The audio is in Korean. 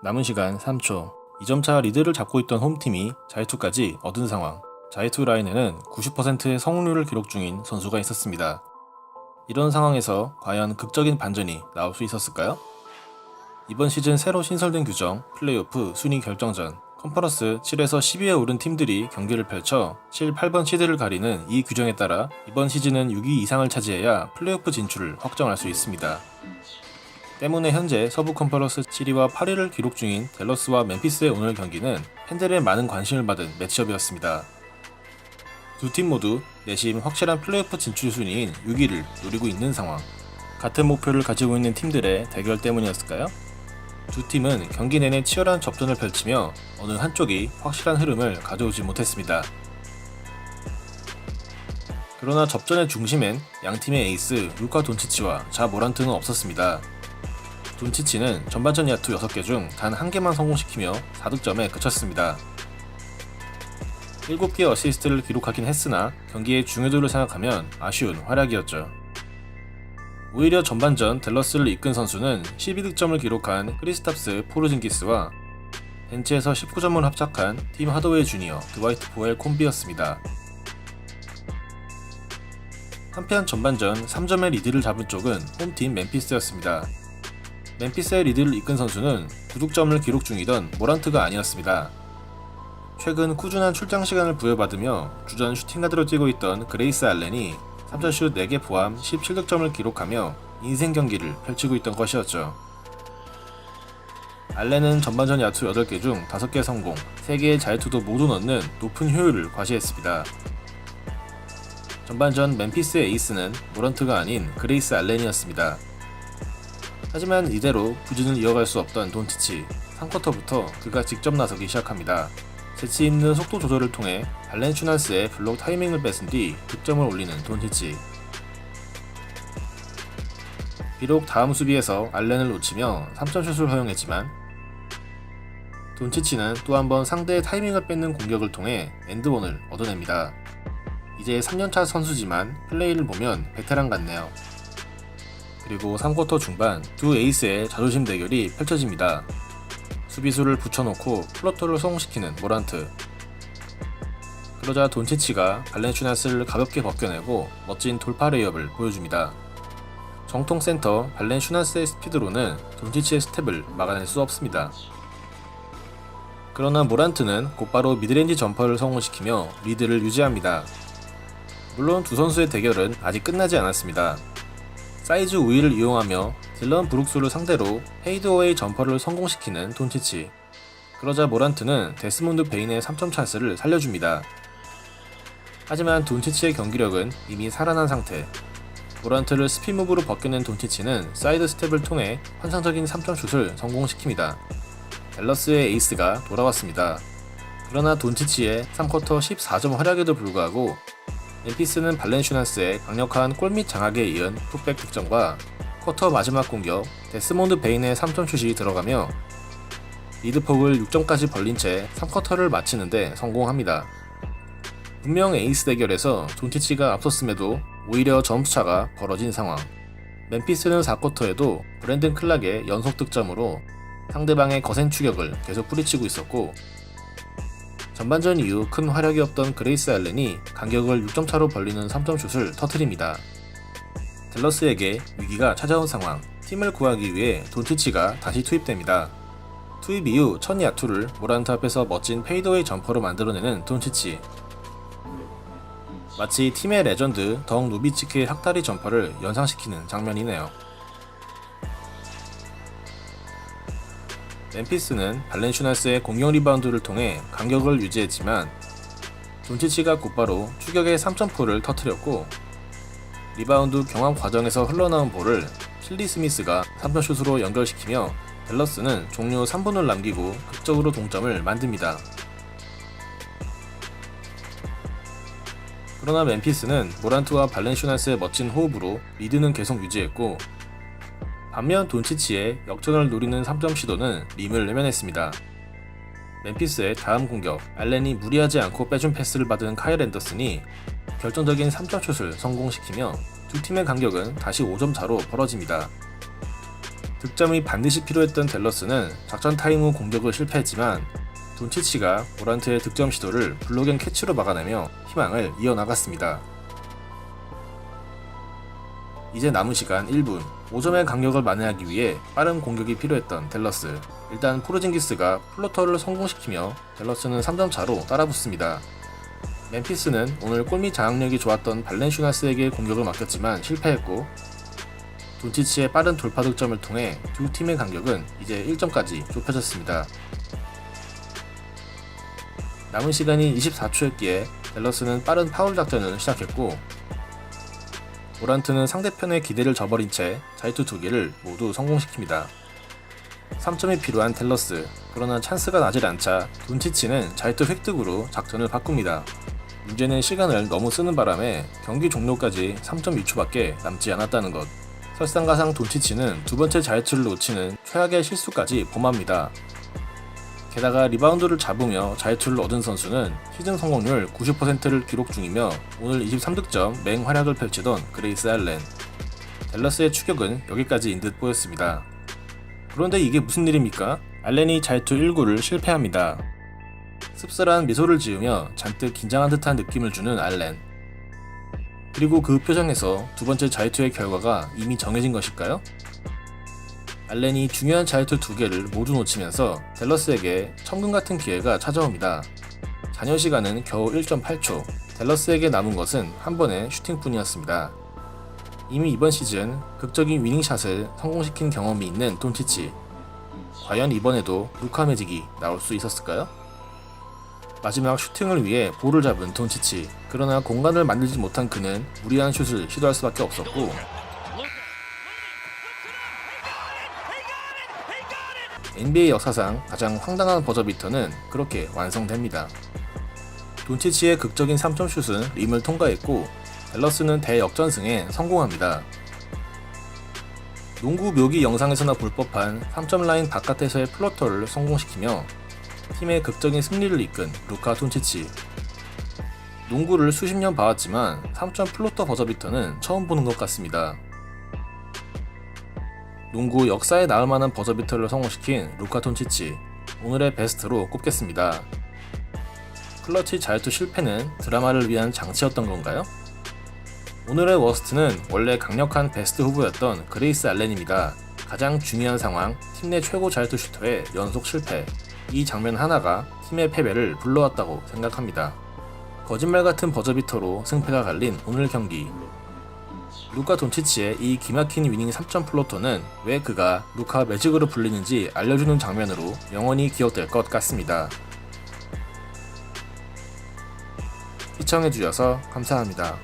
남은 시간 3초. 2점차 리드를 잡고 있던 홈팀이 자유투까지 얻은 상황. 자유투 라인에는 90%의 성공률을 기록 중인 선수가 있었습니다. 이런 상황에서 과연 극적인 반전이 나올 수 있었을까요? 이번 시즌 새로 신설된 규정 플레이오프 순위 결정전 컨퍼런스 7에서 10위에 오른 팀들이 경기를 펼쳐 7, 8번 시드를 가리는 이 규정에 따라 이번 시즌은 6위 이상을 차지해야 플레이오프 진출을 확정할 수 있습니다. 때문에 현재 서부 컨퍼런스 7위와 8위를 기록 중인 댈러스와 멤피스의 오늘 경기는 팬들의 많은 관심을 받은 매치업이었습니다. 두 팀 모두 내심 확실한 플레이오프 진출 순위인 6위를 노리고 있는 상황. 같은 목표를 가지고 있는 팀들의 대결 때문이었을까요? 두 팀은 경기 내내 치열한 접전을 펼치며 어느 한쪽이 확실한 흐름을 가져오지 못했습니다. 그러나 접전의 중심엔 양팀의 에이스 루카 돈치치와 자 모란트는 없었습니다. 돈치치는 전반전 야투 6개 중 단 1개만 성공시키며 4득점에 그쳤습니다. 7개 어시스트를 기록하긴 했으나 경기의 중요도를 생각하면 아쉬운 활약이었죠. 오히려 전반전 댈러스를 이끈 선수는 12득점을 기록한 크리스탑스 포르징기스와 벤치에서 19점을 합작한 팀 하더웨이 주니어 드와이트 포웰 콤비였습니다. 한편 전반전 3점의 리드를 잡은 쪽은 홈팀 멤피스였습니다. 멤피스의 리드를 이끈 선수는 9득점을 기록 중이던 모란트가 아니었습니다. 최근 꾸준한 출장 시간을 부여받으며 주전 슈팅가드로 뛰고 있던 그레이스 알렌이 3점슛 4개 포함 17득점을 기록하며 인생 경기를 펼치고 있던 것이었죠. 알렌은 전반전 야투 8개 중 5개 성공, 3개의 자유투도 모두 넣는 높은 효율을 과시했습니다. 전반전 멤피스의 에이스는 모란트가 아닌 그레이스 알렌이었습니다. 하지만 이대로 부진을 이어갈 수 없던 돈치치, 3쿼터부터 그가 직접 나서기 시작합니다. 재치있는 속도 조절을 통해 발렌슈나스의 블록 타이밍을 뺏은 뒤 득점을 올리는 돈치치. 비록 다음 수비에서 알렌을 놓치며 3점슛을 허용했지만 돈치치는 또 한 번 상대의 타이밍을 뺏는 공격을 통해 엔드원을 얻어냅니다. 이제 3년차 선수지만 플레이를 보면 베테랑 같네요. 그리고 3쿼터 중반 두 에이스의 자존심 대결이 펼쳐집니다. 수비수를 붙여놓고 플로터를 성공시키는 모란트. 그러자 돈치치가 발렌슈나스를 가볍게 벗겨내고 멋진 돌파 레이업을 보여줍니다. 정통 센터 발렌슈나스의 스피드로는 돈치치의 스텝을 막아낼 수 없습니다. 그러나 모란트는 곧바로 미드레인지 점퍼를 성공시키며 리드를 유지합니다. 물론 두 선수의 대결은 아직 끝나지 않았습니다. 사이즈 우위를 이용하며 딜런 브룩스를 상대로 페이드어웨이 점퍼를 성공시키는 돈치치. 그러자 모란트는 데스몬드 베인의 3점 찬스를 살려줍니다. 하지만 돈치치의 경기력은 이미 살아난 상태. 모란트를 스피무브로 벗겨낸 돈치치는 사이드 스텝을 통해 환상적인 3점 슛을 성공시킵니다. 댈러스의 에이스가 돌아왔습니다. 그러나 돈치치의 3쿼터 14점 활약에도 불구하고 멤피스는 발렌슈나스의 강력한 골밑 장악에 이은 풋백 득점과 쿼터 마지막 공격 데스몬드 베인의 3점슛이 들어가며 리드폭을 6점까지 벌린 채 3쿼터를 마치는데 성공합니다. 분명 에이스 대결에서 돈치치가 앞섰음에도 오히려 점수차가 벌어진 상황. 멤피스는 4쿼터에도 브랜든 클락의 연속 득점으로 상대방의 거센 추격을 계속 뿌리치고 있었고 전반전 이후 큰 활약이 없던 그레이스 알렌이 간격을 6점 차로 벌리는 3점슛을 터뜨립니다. 댈러스에게 위기가 찾아온 상황. 팀을 구하기 위해 돈치치가 다시 투입됩니다. 투입 이후 첫 야투를 모란트 앞에서 멋진 페이드웨이 점퍼로 만들어내는 돈치치. 마치 팀의 레전드 덩 노비치키의 학다리 점퍼를 연상시키는 장면이네요. 멤피스는 발렌슈나스의 공격 리바운드를 통해 간격을 유지했지만 돈치치가 곧바로 추격의 3점포를 터뜨렸고 리바운드 경합 과정에서 흘러나온 볼을 실리 스미스가 3점슛으로 연결시키며 댈러스는 종료 3분을 남기고 극적으로 동점을 만듭니다. 그러나 멤피스는 모란트와 발렌슈나스의 멋진 호흡으로 리드는 계속 유지했고 반면 돈치치의 역전을 노리는 3점 시도는 림을 외면했습니다. 멤피스의 다음 공격, 알렌이 무리하지 않고 빼준 패스를 받은 카일 앤더슨이 결정적인 3점슛을 성공시키며 두 팀의 간격은 다시 5점 차로 벌어집니다. 득점이 반드시 필요했던 댈러스는 작전 타임 후 공격을 실패했지만 돈치치가 모란트의 득점 시도를 블록앤 캐치로 막아내며 희망을 이어나갔습니다. 이제 남은 시간 1분, 5점의 강력을 만회하기 위해 빠른 공격이 필요했던 댈러스. 일단 포르징기스가 플로터를 성공시키며 댈러스는 3점 차로 따라붙습니다. 멤피스는 오늘 골밑 장악력이 좋았던 발렌슈나스에게 공격을 맡겼지만 실패했고 돈치치의 빠른 돌파 득점을 통해 두 팀의 간격은 이제 1점까지 좁혀졌습니다. 남은 시간이 24초였기에 댈러스는 빠른 파울 작전을 시작했고 모란트는 상대편의 기대를 저버린 채 자유투 2개를 모두 성공시킵니다. 3점이 필요한 댈러스, 그러나 찬스가 나질 않자 돈치치는 자유투 획득으로 작전을 바꿉니다. 문제는 시간을 너무 쓰는 바람에 경기 종료까지 3.2초밖에 남지 않았다는 것. 설상가상 돈치치는 두 번째 자유투를 놓치는 최악의 실수까지 범합니다. 게다가 리바운드를 잡으며 자유투를 얻은 선수는 시즌 성공률 90%를 기록 중이며 오늘 23득점 맹활약을 펼치던 그레이스 알렌. 댈러스의 추격은 여기까지인 듯 보였습니다. 그런데 이게 무슨 일입니까? 알렌이 자유투 1구를 실패합니다. 씁쓸한 미소를 지으며 잔뜩 긴장한 듯한 느낌을 주는 알렌. 그리고 그 표정에서 두 번째 자유투의 결과가 이미 정해진 것일까요? 알렌이 중요한 자유투 2개를 모두 놓치면서 댈러스에게 천금 같은 기회가 찾아옵니다. 잔여 시간은 겨우 1.8초, 댈러스에게 남은 것은 한 번의 슈팅뿐이었습니다. 이미 이번 시즌 극적인 위닝샷을 성공시킨 경험이 있는 돈치치. 과연 이번에도 루카 매직이 나올 수 있었을까요? 마지막 슈팅을 위해 볼을 잡은 돈치치. 그러나 공간을 만들지 못한 그는 무리한 슛을 시도할 수밖에 없었고 NBA 역사상 가장 황당한 버저비터는 그렇게 완성됩니다. 돈치치의 극적인 3점 슛은 림을 통과했고 댈러스는 대역전승에 성공합니다. 농구 묘기 영상에서나 볼 법한 3점 라인 바깥에서의 플로터를 성공시키며 팀의 극적인 승리를 이끈 루카 돈치치. 농구를 수십 년 봐왔지만 3점 플로터 버저비터는 처음 보는 것 같습니다. 농구 역사에 나올 만한 버저비터를 성공시킨 루카 돈치치, 오늘의 베스트로 꼽겠습니다. 클러치 자유투 실패는 드라마를 위한 장치였던 건가요? 오늘의 워스트는 원래 강력한 베스트 후보였던 그레이스 알렌입니다. 가장 중요한 상황, 팀 내 최고 자유투 슈터의 연속 실패. 이 장면 하나가 팀의 패배를 불러왔다고 생각합니다. 거짓말 같은 버저비터로 승패가 갈린 오늘 경기. 루카 돈치치의 이 기막힌 위닝 3점 플로터는 왜 그가 루카 매직으로 불리는지 알려주는 장면으로 영원히 기억될 것 같습니다. 시청해주셔서 감사합니다.